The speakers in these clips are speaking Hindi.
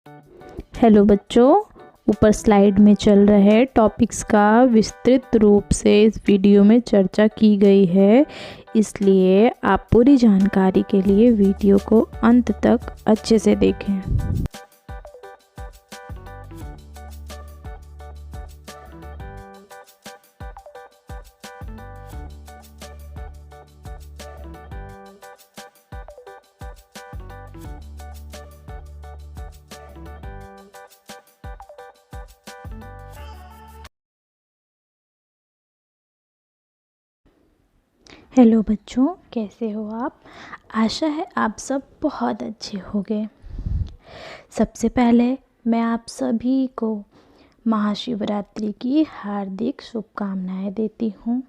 हेलो बच्चों, ऊपर स्लाइड में चल रहे टॉपिक्स का विस्तृत रूप से इस वीडियो में चर्चा की गई है, इसलिए आप पूरी जानकारी के लिए वीडियो को अंत तक अच्छे से देखें। हेलो बच्चों, कैसे हो आप? आशा है आप सब बहुत अच्छे होंगे। सबसे पहले मैं आप सभी को महाशिवरात्रि की हार्दिक शुभकामनाएं देती हूँ।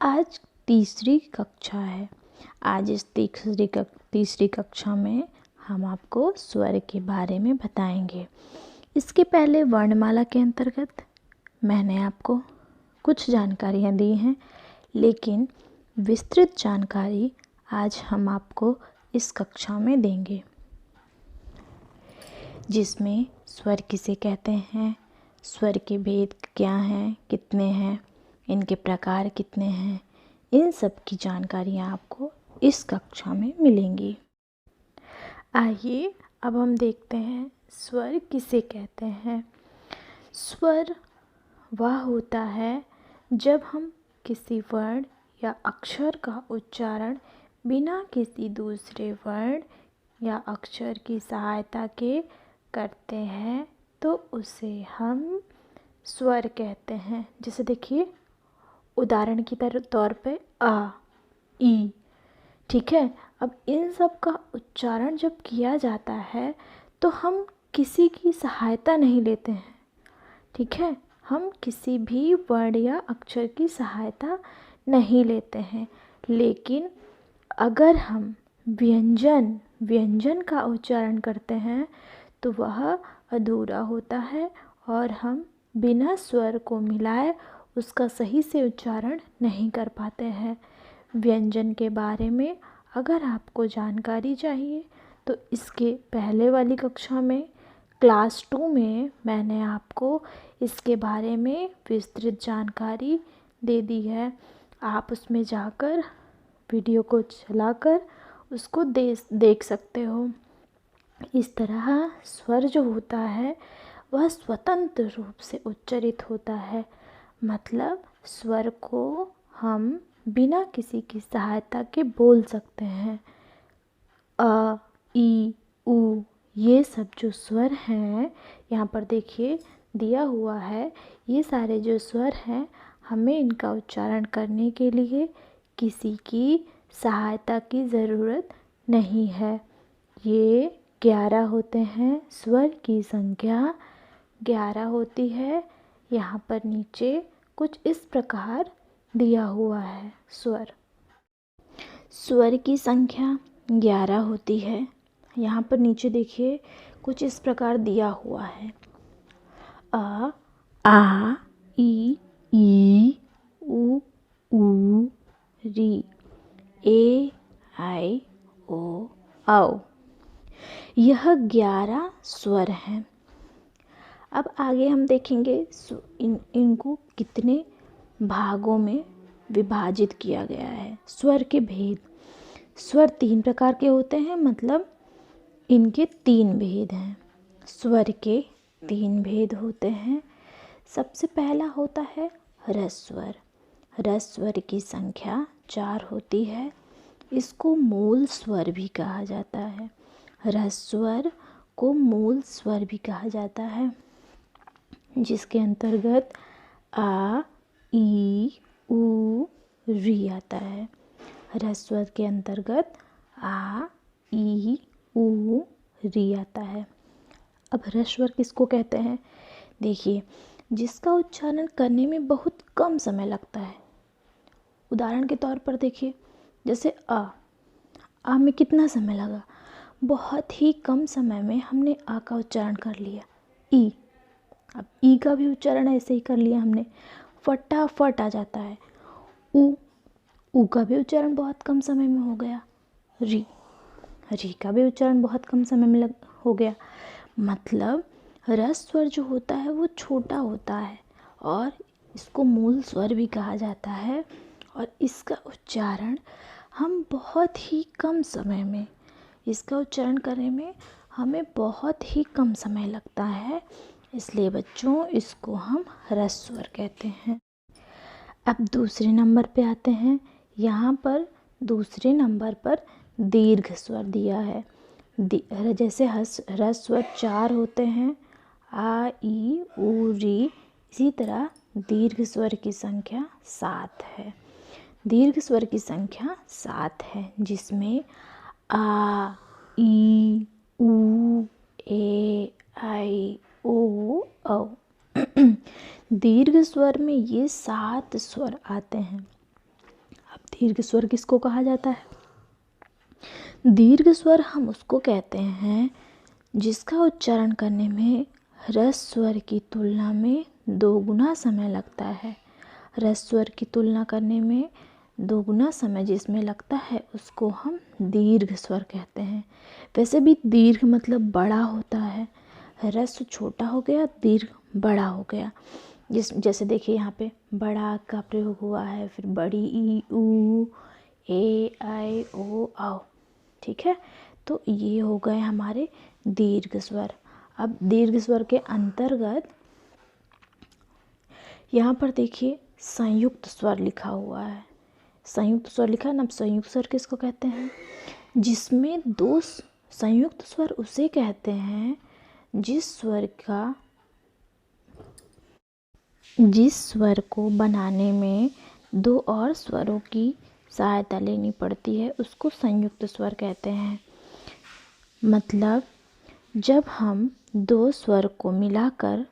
आज तीसरी कक्षा है। आज इस तीसरी कक्षा में हम आपको स्वर के बारे में बताएंगे। इसके पहले वर्णमाला के अंतर्गत मैंने आपको कुछ जानकारियाँ दी हैं, लेकिन विस्तृत जानकारी आज हम आपको इस कक्षा में देंगे, जिसमें स्वर किसे कहते हैं, स्वर के भेद क्या हैं, कितने हैं, इनके प्रकार कितने हैं, इन सब की जानकारियाँ आपको इस कक्षा में मिलेंगी। आइए अब हम देखते हैं स्वर किसे कहते हैं। स्वर वह होता है जब हम किसी वर्ण या अक्षर का उच्चारण बिना किसी दूसरे वर्ण या अक्षर की सहायता के करते हैं तो उसे हम स्वर कहते हैं। जैसे देखिए, उदाहरण की तौर पे आ, ई, ठीक है। अब इन सब का उच्चारण जब किया जाता है तो हम किसी की सहायता नहीं लेते हैं, ठीक है। हम किसी भी वर्ण या अक्षर की सहायता नहीं लेते हैं, लेकिन अगर हम व्यंजन का उच्चारण करते हैं तो वह अधूरा होता है और हम बिना स्वर को मिलाए उसका सही से उच्चारण नहीं कर पाते हैं। व्यंजन के बारे में अगर आपको जानकारी चाहिए तो इसके पहले वाली कक्षा में क्लास 2 में मैंने आपको इसके बारे में विस्तृत जानकारी दे दी है। आप उसमें जाकर वीडियो को चलाकर उसको देख सकते हो। इस तरह स्वर जो होता है वह स्वतंत्र रूप से उच्चारित होता है, मतलब स्वर को हम बिना किसी की सहायता के बोल सकते हैं। अ, ई, उ, ये सब जो स्वर हैं, यहाँ पर देखिए दिया हुआ है, ये सारे जो स्वर हैं हमें इनका उच्चारण करने के लिए किसी की सहायता की ज़रूरत नहीं है। ये 11 होते हैं, स्वर की संख्या 11 होती है। यहाँ पर नीचे कुछ इस प्रकार दिया हुआ है। स्वर की संख्या 11 होती है। यहाँ पर नीचे देखिए कुछ इस प्रकार दिया हुआ है। अ, आ, ई, उ, री, ए, आई, ओ, औ। यह 11 स्वर हैं। अब आगे हम देखेंगे इनको कितने भागों में विभाजित किया गया है। स्वर के भेद, स्वर 3 प्रकार के होते हैं, मतलब इनके 3 भेद हैं। स्वर के 3 भेद होते हैं। सबसे पहला होता है ह्रस्वर। ह्रस्वर की संख्या 4 होती है। इसको मूल स्वर भी कहा जाता है। ह्रस्वर को मूल स्वर भी कहा जाता है, जिसके अंतर्गत आ, ई, उ, री आता है। ह्रस्वर के अंतर्गत आ, ई, उ, री आता है। अब ह्रस्वर किसको कहते हैं? देखिए, जिसका उच्चारण करने में बहुत कम समय लगता है। उदाहरण के तौर पर देखिए, जैसे आ में कितना समय लगा? बहुत ही कम समय में हमने आ का उच्चारण कर लिया। ई, अब ई का भी उच्चारण ऐसे ही कर लिया हमने, फटाफट आ जाता है। उ का भी उच्चारण बहुत कम समय में हो गया। री का भी उच्चारण बहुत कम समय में हो गया। मतलब रस स्वर जो होता है वो छोटा होता है और इसको मूल स्वर भी कहा जाता है, और इसका उच्चारण हम बहुत ही कम समय में, इसका उच्चारण करने में हमें बहुत ही कम समय लगता है, इसलिए बच्चों इसको हम रस स्वर कहते हैं। अब दूसरे नंबर पे आते हैं। यहाँ पर दूसरे नंबर पर दीर्घ स्वर दिया है। जैसे रस स्वर 4 होते हैं, आ, ई, उ, री, इसी तरह दीर्घ स्वर की संख्या 7 है। दीर्घ स्वर की संख्या 7 है, जिसमें आ, ई, उ, ए, आई, ओ, औ। दीर्घ स्वर में ये 7 स्वर आते हैं। अब दीर्घ स्वर किसको कहा जाता है? दीर्घ स्वर हम उसको कहते हैं जिसका उच्चारण करने में रस स्वर की तुलना में 2 गुना समय लगता है। रस स्वर की तुलना करने में 2 गुना समय जिसमें लगता है उसको हम दीर्घ स्वर कहते हैं। वैसे भी दीर्घ मतलब बड़ा होता है, रस छोटा हो गया, दीर्घ बड़ा हो गया। जैसे देखिए यहाँ पे बड़ा का प्रयोग हुआ है, फिर बड़ी ई, उ, ए, आई, ओ, औ। ठीक है, तो ये हो गए हमारे दीर्घ स्वर। अब दीर्घ स्वर के अंतर्गत यहाँ पर देखिए संयुक्त स्वर लिखा हुआ है। संयुक्त स्वर लिखा है ना। अब संयुक्त स्वर किसको कहते हैं? जिसमें 2 संयुक्त स्वर उसे कहते हैं जिस स्वर को बनाने में 2 और स्वरों की सहायता लेनी पड़ती है, उसको संयुक्त स्वर कहते हैं। मतलब जब हम 2 स्वर को मिलाकर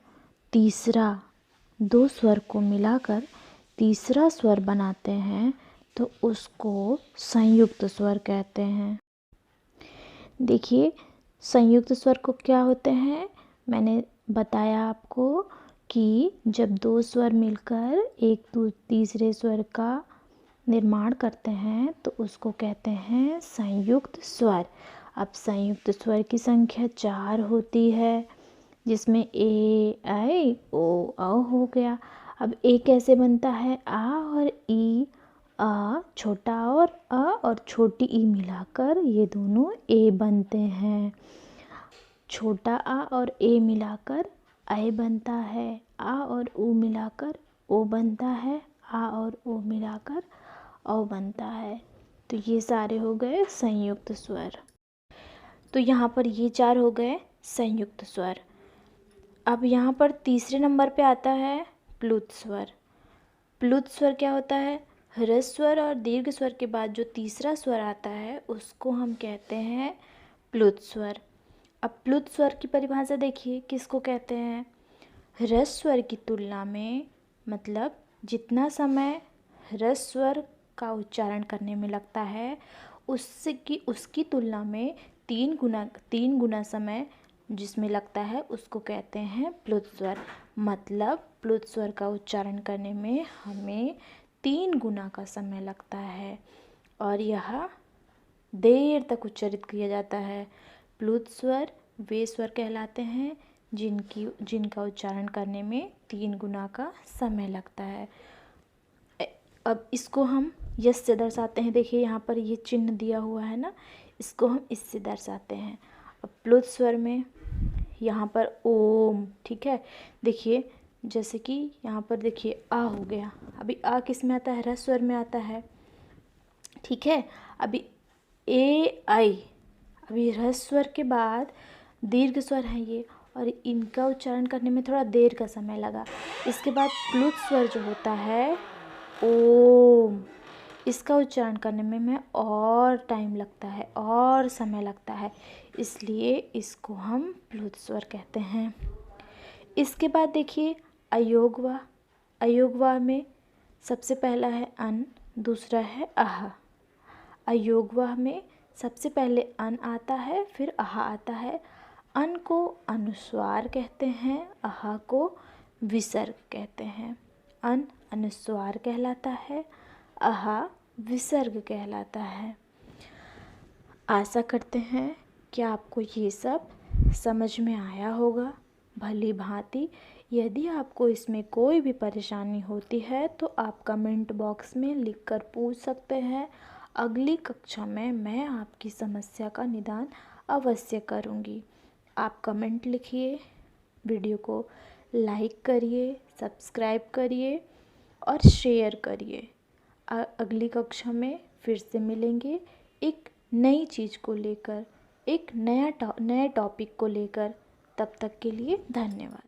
तीसरा स्वर बनाते हैं तो उसको संयुक्त स्वर कहते हैं। देखिए संयुक्त स्वर को क्या होते हैं, मैंने बताया आपको कि जब 2 स्वर मिलकर एक तीसरे स्वर का निर्माण करते हैं तो उसको कहते हैं संयुक्त स्वर। अब संयुक्त स्वर की संख्या 4 होती है, जिसमें ए, आई, ओ, औ हो गया। अब ए कैसे बनता है? आ और ई, आ छोटा और छोटी ई मिलाकर ये दोनों ए बनते हैं। छोटा आ और ए मिलाकर ए बनता है। आ और ऊ मिलाकर ओ बनता है। आ और ओ मिलाकर औ बनता है। तो ये सारे हो गए संयुक्त स्वर। तो यहाँ पर ये 4 हो गए संयुक्त स्वर। अब यहाँ पर तीसरे नंबर पे आता है प्लुत स्वर। प्लुत स्वर क्या होता है? ह्रस्व स्वर और दीर्घ स्वर के बाद जो तीसरा स्वर आता है उसको हम कहते हैं प्लुत स्वर। अब प्लुत स्वर की परिभाषा देखिए किसको कहते हैं? ह्रस्व स्वर की तुलना में, मतलब जितना समय ह्रस्व स्वर का उच्चारण करने में लगता है उसकी तुलना में 3 गुना समय जिसमें लगता है उसको कहते हैं प्लुत स्वर। मतलब प्लुत स्वर का उच्चारण करने में हमें 3 गुना का समय लगता है और यह देर तक उच्चारित किया जाता है। प्लुत स्वर वे स्वर कहलाते हैं जिनका उच्चारण करने में 3 गुना का समय लगता है। अब इसको हम यस से दर्शाते हैं। देखिए यहाँ पर ये चिन्ह दिया हुआ है ना, इसको हम इससे दर्शाते हैं। अब प्लुत स्वर में यहाँ पर ओम, ठीक है। देखिए जैसे कि यहाँ पर देखिए आ हो गया। अभी आ किस में आता है? ह्रस्व स्वर में आता है, ठीक है। अभी ए, आई, अभी ह्रस्व स्वर के बाद दीर्घ स्वर है ये, और इनका उच्चारण करने में थोड़ा देर का समय लगा। इसके बाद प्लुत स्वर जो होता है ओम, इसका उच्चारण करने में हमें और टाइम लगता है और समय लगता है, इसलिए इसको हम प्लुत स्वर कहते हैं। इसके बाद देखिए अयोगवा। अयोगवा में सबसे पहला है अन, दूसरा है अह। अयोगवा में सबसे पहले अन आता है, फिर अह आता है। अन को अनुस्वार कहते हैं, अह को विसर्ग कहते हैं। अन अनुस्वार कहलाता है, अह विसर्ग कहलाता है। आशा करते हैं कि आपको ये सब समझ में आया होगा भली भांति। यदि आपको इसमें कोई भी परेशानी होती है तो आप कमेंट बॉक्स में लिखकर पूछ सकते हैं। अगली कक्षा में मैं आपकी समस्या का निदान अवश्य करूँगी। आप कमेंट लिखिए, वीडियो को लाइक करिए, सब्सक्राइब करिए और शेयर करिए। अगली कक्षा में फिर से मिलेंगे एक नई चीज़ को लेकर, एक नए टॉपिक को लेकर। तब तक के लिए धन्यवाद।